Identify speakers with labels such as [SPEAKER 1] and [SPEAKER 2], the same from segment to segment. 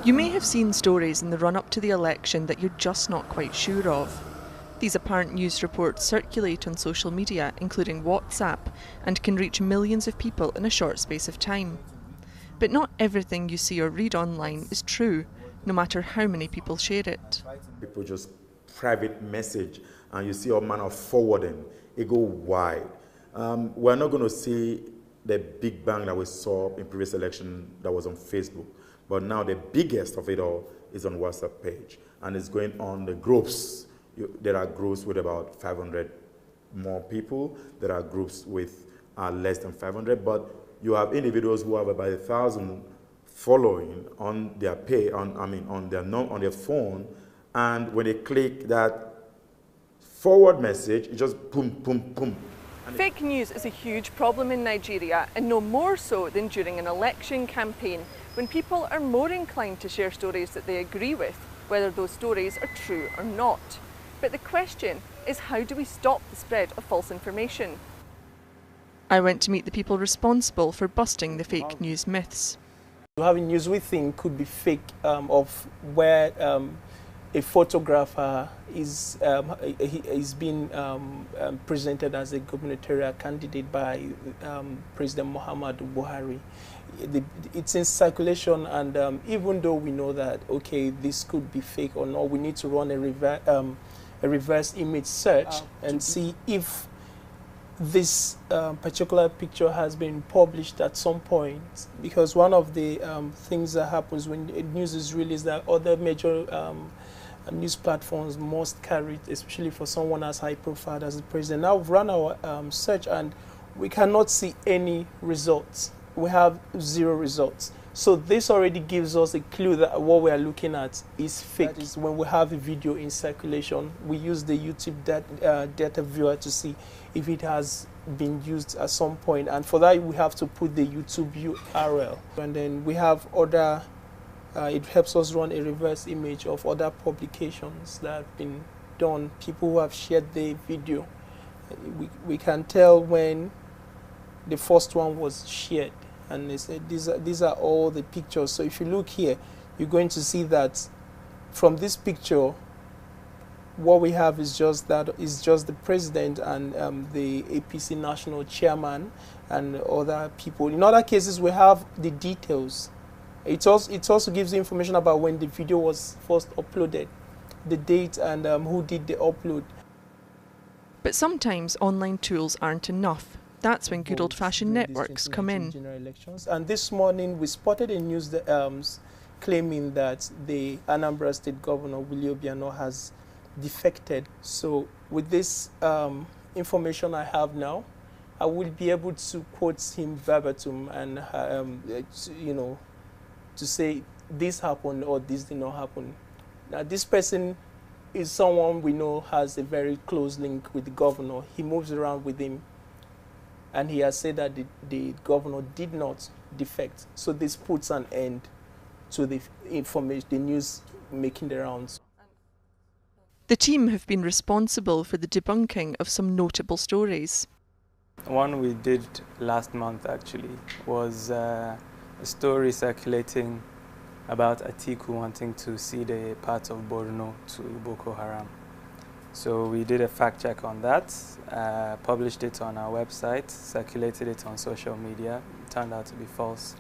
[SPEAKER 1] You may have seen stories in the run-up to the election that you're just not quite sure of. These apparent news reports circulate on social media, including WhatsApp, and can reach millions of people in a short space of time. But not everything you see or read online is true, no matter how many people share it.
[SPEAKER 2] People just private message, and you see all manner of forwarding. It go wide. We're not going to see the big bang that we saw in previous election that was on Facebook. But now the biggest of it all is on WhatsApp page, and it's going on the groups. There are groups with about 500 more people. There are groups with less than 500, but you have individuals who have about 1,000 following on their on their phone, and when they click that forward message, it just boom, boom, boom.
[SPEAKER 1] Fake news is a huge problem in Nigeria, and no more so than during an election campaign, when people are more inclined to share stories that they agree with, whether those stories are true or not. But the question is, how do we stop the spread of false information? I went to meet the people responsible for busting the fake news myths.
[SPEAKER 3] Having news we think could be fake of where a photographer is being presented as a gubernatorial candidate by President Muhammadu Buhari. It's in circulation, and even though we know that, okay, this could be fake or not, we need to run a reverse image search and see if this particular picture has been published at some point. Because one of the things that happens when news is released, that other major news platforms must carry it, especially for someone as high profile as the president. Now we've run our search and we cannot see any results. We have 0 results. So this already gives us a clue that what we are looking at is fake. That is, when we have a video in circulation, we use the YouTube data viewer to see if it has been used at some point. And for that, we have to put the YouTube URL. And then we have other, it helps us run a reverse image of other publications that have been done, people who have shared the video. We can tell when the first one was shared. And they said these are all the pictures. So if you look here, you're going to see that from this picture, what we have is just the president and the APC national chairman and other people. In other cases, we have the details. It also gives you information about when the video was first uploaded, the date, and who did the upload.
[SPEAKER 1] But sometimes online tools aren't enough. That's when good old-fashioned networks come in.
[SPEAKER 3] And this morning we spotted a news that, claiming that the Anambra State Governor, Willie Obiano, has defected. So with this information I have now, I will be able to quote him verbatim and, to say this happened or this did not happen. Now this person is someone we know has a very close link with the governor. He moves around with him. And he has said that the governor did not defect. So this puts an end to the information, the news making the rounds.
[SPEAKER 1] The team have been responsible for the debunking of some notable stories.
[SPEAKER 4] One we did last month actually was a story circulating about Atiku wanting to cede a part of Borno to Boko Haram. So we did a fact check on that, published it on our website, circulated it on social media. It turned out to be false.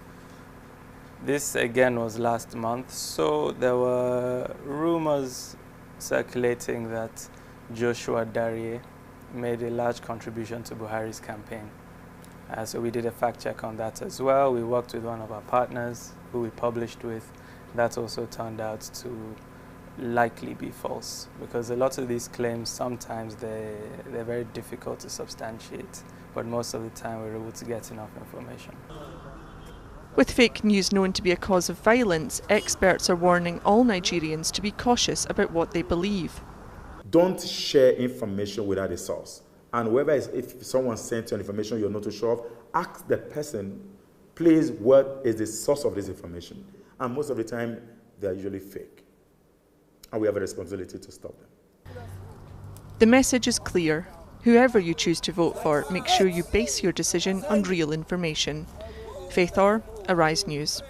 [SPEAKER 4] This again was last month, so there were rumors circulating that Joshua Darie made a large contribution to Buhari's campaign. So we did a fact check on that as well. We worked with one of our partners who we published with. That also turned out to likely be false, because a lot of these claims, sometimes they're very difficult to substantiate, but most of the time we're able to get enough information.
[SPEAKER 1] With fake news known to be a cause of violence, experts are warning all Nigerians to be cautious about what they believe.
[SPEAKER 2] Don't share information without a source. And if someone sends you information you're not too sure of, ask the person, please, what is the source of this information? And most of the time, they're usually fake. And we have a responsibility to stop them.
[SPEAKER 1] The message is clear. Whoever you choose to vote for, make sure you base your decision on real information. Faith Orr, Arise News.